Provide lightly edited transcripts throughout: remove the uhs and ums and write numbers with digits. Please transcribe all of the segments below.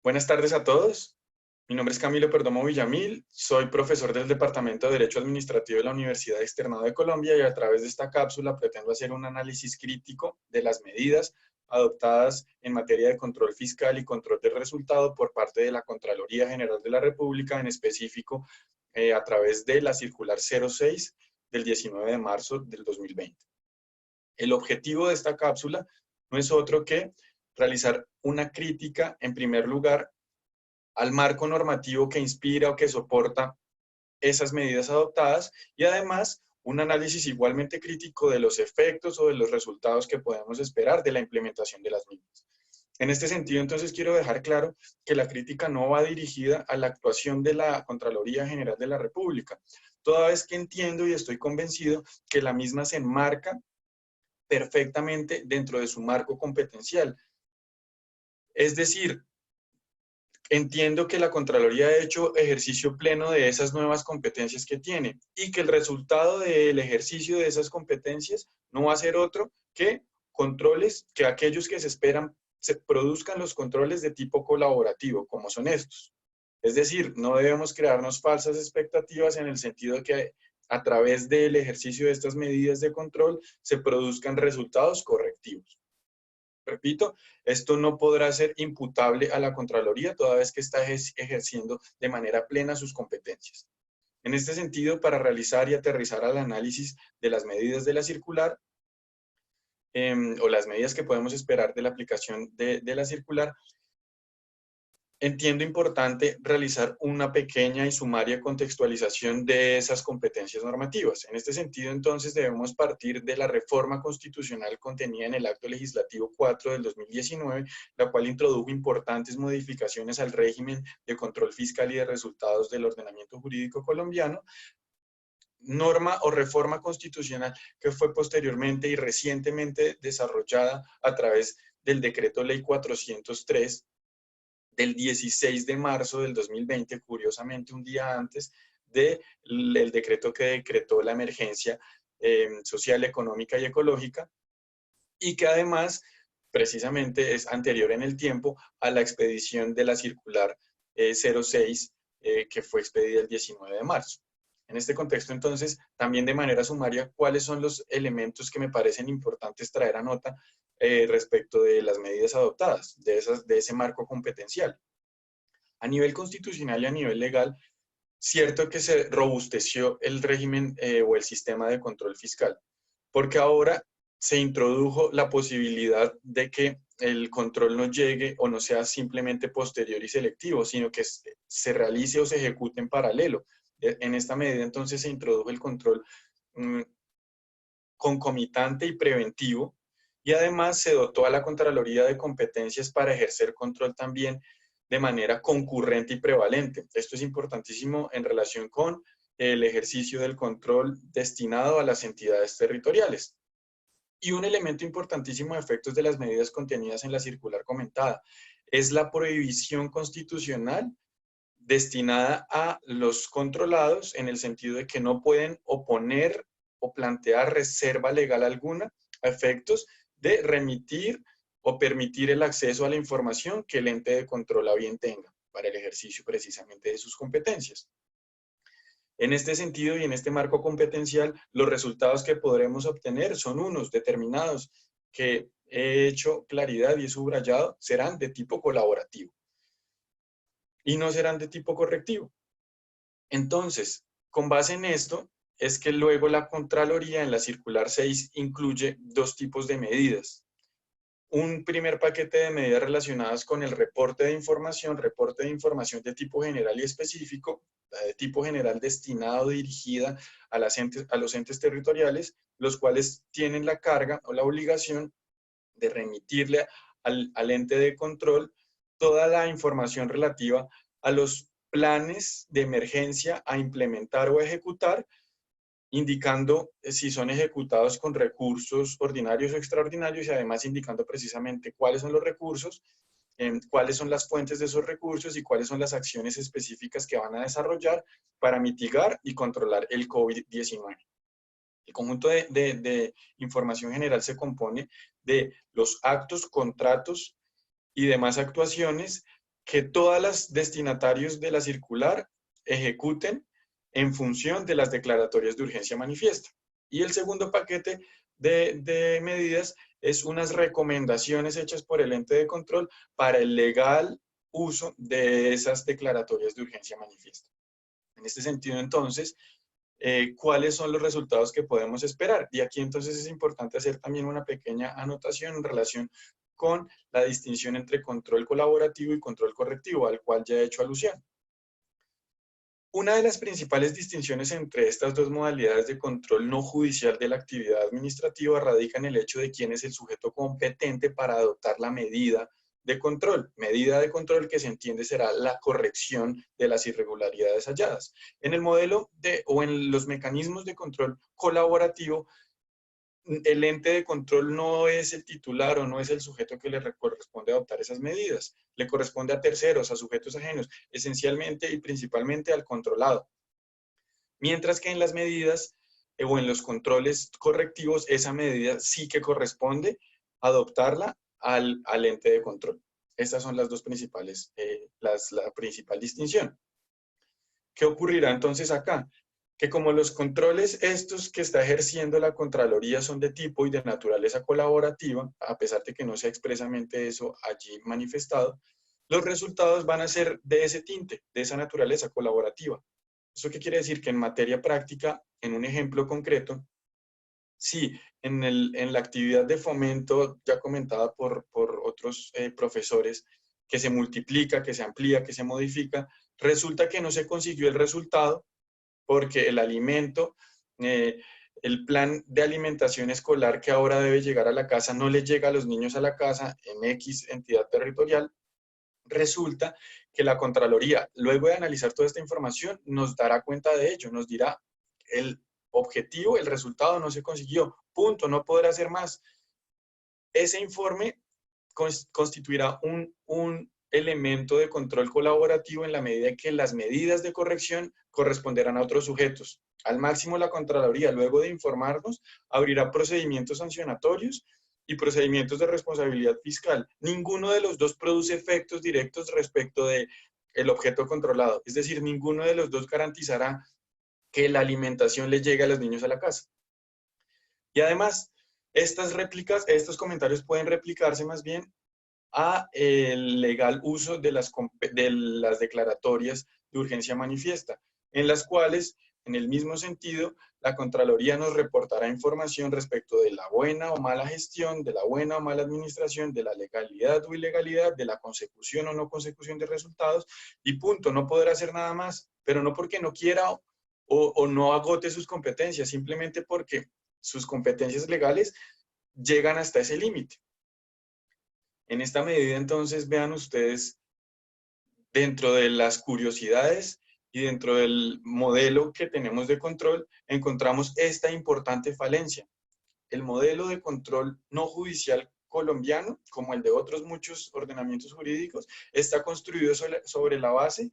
Buenas tardes a todos. Mi nombre es Camilo Perdomo Villamil, soy profesor del Departamento de Derecho Administrativo de la Universidad Externado de Colombia y a través de esta cápsula pretendo hacer un análisis crítico de las medidas adoptadas en materia de control fiscal y control del resultado por parte de la Contraloría General de la República, en específico a través de la circular 06 del 19 de marzo del 2020. El objetivo de esta cápsula no es otro que realizar una crítica, en primer lugar, al marco normativo que inspira o que soporta esas medidas adoptadas y además un análisis igualmente crítico de los efectos o de los resultados que podemos esperar de la implementación de las mismas. En este sentido, entonces, quiero dejar claro que la crítica no va dirigida a la actuación de la Contraloría General de la República, toda vez que entiendo y estoy convencido que la misma se enmarca perfectamente dentro de su marco competencial. Es decir, entiendo que la Contraloría ha hecho ejercicio pleno de esas nuevas competencias que tiene y que el resultado del ejercicio de esas competencias no va a ser otro que controles, que aquellos que se esperan se produzcan los controles de tipo colaborativo, como son estos. Es decir, no debemos crearnos falsas expectativas en el sentido de que a través del ejercicio de estas medidas de control se produzcan resultados correctivos. Repito, esto no podrá ser imputable a la Contraloría toda vez que está ejerciendo de manera plena sus competencias. En este sentido, para realizar y aterrizar al análisis de las medidas de la circular o las medidas que podemos esperar de la aplicación de la circular, entiendo importante realizar una pequeña y sumaria contextualización de esas competencias normativas. En este sentido, entonces, debemos partir de la reforma constitucional contenida en el Acto Legislativo 4 del 2019, la cual introdujo importantes modificaciones al régimen de control fiscal y de resultados del ordenamiento jurídico colombiano, norma o reforma constitucional que fue posteriormente y recientemente desarrollada a través del Decreto Ley 403 del 16 de marzo del 2020, curiosamente un día antes del decreto que decretó la emergencia social, económica y ecológica, y que además precisamente es anterior en el tiempo a la expedición de la circular 06 que fue expedida el 19 de marzo. En este contexto, entonces, también de manera sumaria, ¿cuáles son los elementos que me parecen importantes traer a nota respecto de las medidas adoptadas, de ese marco competencial? A nivel constitucional y a nivel legal, cierto que se robusteció el régimen o el sistema de control fiscal, porque ahora se introdujo la posibilidad de que el control no llegue o no sea simplemente posterior y selectivo, sino que se realice o se ejecute en paralelo. En esta medida, entonces, se introdujo el control concomitante y preventivo, y además se dotó a la Contraloría de competencias para ejercer control también de manera concurrente y prevalente. Esto es importantísimo en relación con el ejercicio del control destinado a las entidades territoriales. Y un elemento importantísimo de efectos de las medidas contenidas en la circular comentada es la prohibición constitucional destinada a los controlados en el sentido de que no pueden oponer o plantear reserva legal alguna a efectos de remitir o permitir el acceso a la información que el ente de control a bien tenga para el ejercicio precisamente de sus competencias. En este sentido y en este marco competencial, los resultados que podremos obtener son unos determinados que he hecho claridad y he subrayado, serán de tipo colaborativo y no serán de tipo correctivo. Entonces, con base en esto, es que luego la Contraloría en la circular 6 incluye dos tipos de medidas. Un primer paquete de medidas relacionadas con el reporte de información de tipo general y específico, de tipo general destinado, dirigida a los entes territoriales, los cuales tienen la carga o la obligación de remitirle al ente de control toda la información relativa a los planes de emergencia a implementar o ejecutar, indicando si son ejecutados con recursos ordinarios o extraordinarios y además indicando precisamente cuáles son los recursos, cuáles son las fuentes de esos recursos y cuáles son las acciones específicas que van a desarrollar para mitigar y controlar el COVID-19. El conjunto de información general se compone de los actos, contratos y demás actuaciones que todas las destinatarios de la circular ejecuten en función de las declaratorias de urgencia manifiesta. Y el segundo paquete de medidas es unas recomendaciones hechas por el ente de control para el legal uso de esas declaratorias de urgencia manifiesta. En este sentido, entonces, ¿cuáles son los resultados que podemos esperar? Y aquí entonces es importante hacer también una pequeña anotación en relación con la distinción entre control colaborativo y control correctivo, al cual ya he hecho alusión. Una de las principales distinciones entre estas dos modalidades de control no judicial de la actividad administrativa radica en el hecho de quién es el sujeto competente para adoptar la medida de control. Medida de control que se entiende será la corrección de las irregularidades halladas. En el modelo o en los mecanismos de control colaborativo, el ente de control no es el titular o no es el sujeto que le corresponde adoptar esas medidas. Le corresponde a terceros, a sujetos ajenos, esencialmente y principalmente al controlado. Mientras que en las medidas o en los controles correctivos, esa medida sí que corresponde adoptarla al ente de control. Estas son las dos principales, la principal distinción. ¿Qué ocurrirá entonces acá? Que como los controles estos que está ejerciendo la Contraloría son de tipo y de naturaleza colaborativa, a pesar de que no sea expresamente eso allí manifestado, los resultados van a ser de ese tinte, de esa naturaleza colaborativa. ¿Eso qué quiere decir? Que en materia práctica, en un ejemplo concreto, sí, en la actividad de fomento ya comentada por otros profesores, que se multiplica, que se amplía, que se modifica, resulta que no se consiguió el resultado porque el alimento, el plan de alimentación escolar que ahora debe llegar a la casa no le llega a los niños a la casa en X entidad territorial. Resulta que la Contraloría, luego de analizar toda esta información, nos dará cuenta de ello, nos dirá el objetivo, el resultado no se consiguió, punto, no podrá hacer más. Ese informe constituirá un elemento de control colaborativo en la medida en que las medidas de corrección corresponderán a otros sujetos. Al máximo, la Contraloría, luego de informarnos, abrirá procedimientos sancionatorios y procedimientos de responsabilidad fiscal. Ninguno de los dos produce efectos directos respecto del objeto controlado. Es decir, ninguno de los dos garantizará que la alimentación le llegue a los niños a la casa. Y además, estas réplicas, estos comentarios pueden replicarse más bien a el legal uso de las declaratorias de urgencia manifiesta, en las cuales, en el mismo sentido, la Contraloría nos reportará información respecto de la buena o mala gestión, de la buena o mala administración, de la legalidad o ilegalidad, de la consecución o no consecución de resultados, y punto, no podrá hacer nada más, pero no porque no quiera o no agote sus competencias, simplemente porque sus competencias legales llegan hasta ese límite. En esta medida, entonces, vean ustedes, dentro de las curiosidades y dentro del modelo que tenemos de control, encontramos esta importante falencia. El modelo de control no judicial colombiano, como el de otros muchos ordenamientos jurídicos, está construido sobre la base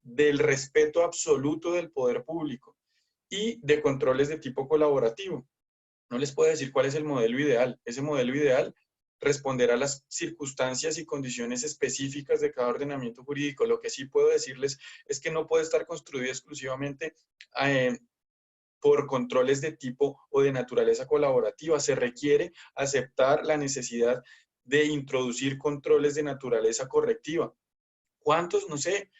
del respeto absoluto del poder público y de controles de tipo colaborativo. No les puedo decir cuál es el modelo ideal. Ese modelo ideal responderá a las circunstancias y condiciones específicas de cada ordenamiento jurídico. Lo que sí puedo decirles es que no puede estar construido exclusivamente por controles de tipo o de naturaleza colaborativa. Se requiere aceptar la necesidad de introducir controles de naturaleza correctiva. ¿Cuántos? No sé.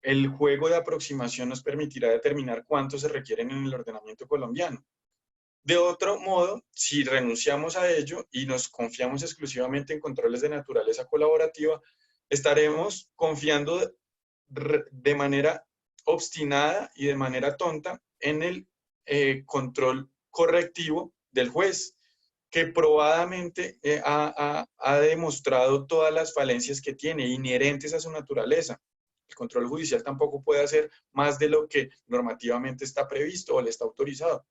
El juego de aproximación nos permitirá determinar cuántos se requieren en el ordenamiento colombiano. De otro modo, si renunciamos a ello y nos confiamos exclusivamente en controles de naturaleza colaborativa, estaremos confiando de manera obstinada y de manera tonta en el control correctivo del juez, que probadamente ha demostrado todas las falencias que tiene, inherentes a su naturaleza. El control judicial tampoco puede hacer más de lo que normativamente está previsto o le está autorizado.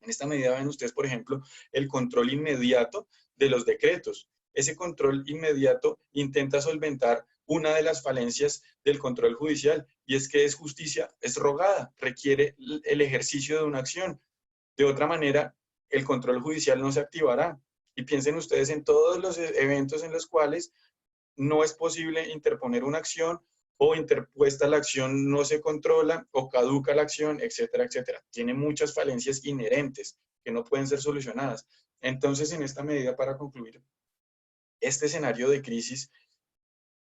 En esta medida ven ustedes, por ejemplo, el control inmediato de los decretos. Ese control inmediato intenta solventar una de las falencias del control judicial, y es que es justicia, es rogada, requiere el ejercicio de una acción. De otra manera, el control judicial no se activará. Y piensen ustedes en todos los eventos en los cuales no es posible interponer una acción, o interpuesta la acción no se controla, o caduca la acción, etcétera, etcétera. Tiene muchas falencias inherentes que no pueden ser solucionadas. Entonces, en esta medida, para concluir, este escenario de crisis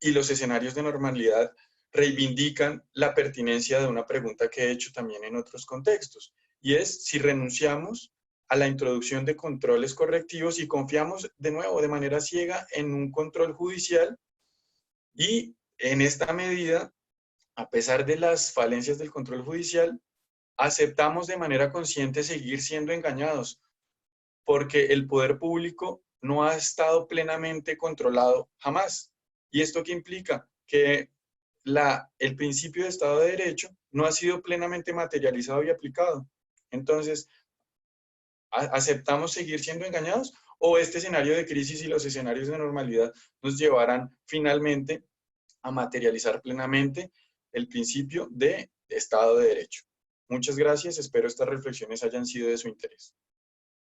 y los escenarios de normalidad reivindican la pertinencia de una pregunta que he hecho también en otros contextos, y es si renunciamos a la introducción de controles correctivos y confiamos de nuevo de manera ciega en un control judicial, y en esta medida, a pesar de las falencias del control judicial, aceptamos de manera consciente seguir siendo engañados, porque el poder público no ha estado plenamente controlado jamás. ¿Y esto qué implica? Que el principio de Estado de Derecho no ha sido plenamente materializado y aplicado. Entonces, ¿aceptamos seguir siendo engañados? ¿O este escenario de crisis y los escenarios de normalidad nos llevarán finalmente a materializar plenamente el principio de Estado de Derecho? Muchas gracias, espero estas reflexiones hayan sido de su interés.